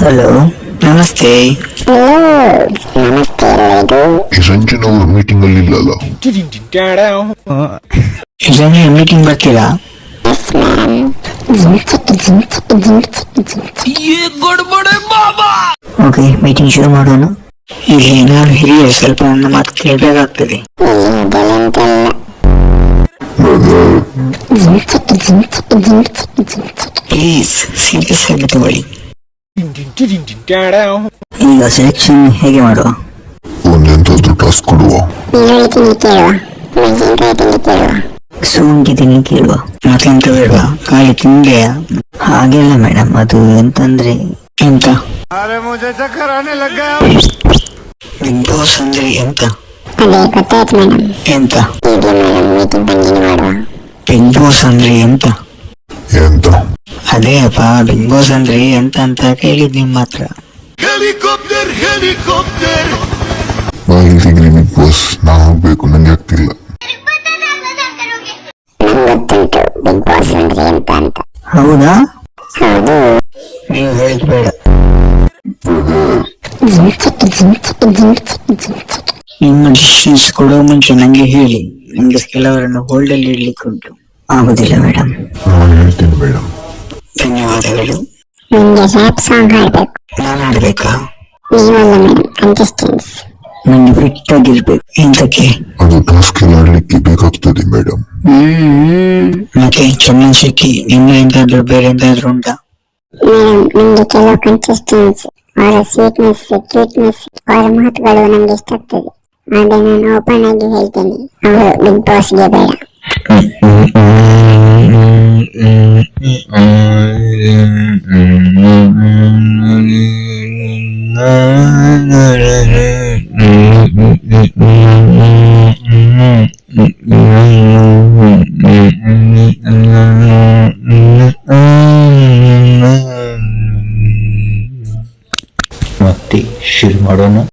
Hello, ನಮಸ್ತೆ. ಈ ಸಂಜೆನವರು meeting ಅಲ್ಲಿ ಇಲ್ಲಲ್ಲ? ಇದನ್ನೇ ಮೀಟಿಂಗ್ ಬರ್ತೀರಾ? ಓಕೆ, ಮೀಟಿಂಗ್ ಶುರು ಮಾಡೋಣ. ಇಲ್ಲಿ ನಾನು ಹಿರಿಯರು, ಸ್ವಲ್ಪ ನನ್ನ ಮಾತು ಕೇಳಬೇಕಾಗ್ತದೆ. ಪ್ಲೀಸ್ ಸೀರಿಯಸ್ ಆಗಿ ತಗೊಳ್ಳಿ. ಈಗ ಸೆಲೆಕ್ಷನ್ ಹೇಗೆ ಮಾಡುವ? ಒಂದೆಂತಾದ್ರೂ ಟಾಸ್ಕ್ ಕೊಡುವ. ಶುಂಠಿ ತಿನ್ನಿ ಕೇಳುವ. ಮತ್ತೆಂತ ಬೇಡವಾ? ಖಾಲಿ ತಿಂದೆಯಾ? ಹಾಗೆಲ್ಲ ಮೇಡಮ್, ಅದು ಎಂತಂದ್ರೆ ಎಂತ ಬಿಗ್ ಬಾಸ್ ಅಂದ್ರೆ ಎಂತ ಎಂತ ಬಿಗ್ ಬಾಸ್ ಅಂದ್ರೆ ಎಂತ ಎಂತ? ಅದೇ ಅಪ್ಪ, ಬಿಗ್ ಬಾಸ್ ಅಂದ್ರೆ ಎಂತ ಅಂತ ಕೇಳಿದ್ ನಿಮ್ಮ ಹತ್ರ. ಬಾಯಿಲ್ದಿಗ್ರಿ ಬಿಗ್ ಬಾಸ್, ನಾ ಹೋಗ್ಬೇಕು, ನಂಗೆ ಆಗ್ತಿಲ್ಲ. ಹೌದಾ? ನೀವು ಹೇಳಿದ್ ಬೇಡ. ನಿಮ್ಮ ಡಿಸಿಷನ್ಸ್ ಕೊಡೋ ಮುಂಚೆ ನಂಗೆ ಹೇಳಿ. ನಂಗೆ ಕೆಲವರನ್ನು ಹೋಲ್ಡ್ ಅಲ್ಲಿ ಇಡ್ಲಿಕ್ಕೆ ಉಂಟು. ಆಗುದಿಲ್ಲ ಮೇಡಮ್. ನಾನು ಹೇಳ್ತೀನಿ ಮೇಡಮ್. ಧನ್ಯವಾದಗಳು. ನಾನು ಆಡ್ಬೇಕಾ? ನಂಗೆ ಫಿಟ್ ಆಗಿರ್ಬೇಕು. ಎಂತಕ್ಕೆ? ಅದು ಟಾಸ್ಕ್ ಎಲ್ಲ ಆಡ್ಲಿಕ್ಕೆ ಬೇಕಾಗ್ತದೆ ಮೇಡಮ್. ಮತ್ತೆ ಚಂದನ್ ಶೆಟ್ಟಿ, ನಿನ್ನ ಎಂತಾದ್ರೂ ಬೇರೆ ಎಂತಾದ್ರೂ ಉಂಟಾ? ನಿಮ್ಗೆ ಕೆಲವು ಕಂಟೆಸ್ಟೆಂಟ್ಸ್ ಅವರ ಸ್ವೀಟ್ನೆಸ್, ಕ್ಯೂಟ್ನೆಸ್, ಅವರ ಮಾತುಗಳು ನಂಗೆ ಇಷ್ಟ ಆಗ್ತದೆ. ಆದ್ರೆ ನಾನು ಓಪನ್ ಆಗಿ ಹೇಳ್ತೇನೆ, ಅವರು ಬಿಗ್ ಬಾಸ್ಗೆ ಬೇಡ. ಮತ್ತೆ ಶುರು ಮಾಡೋಣ.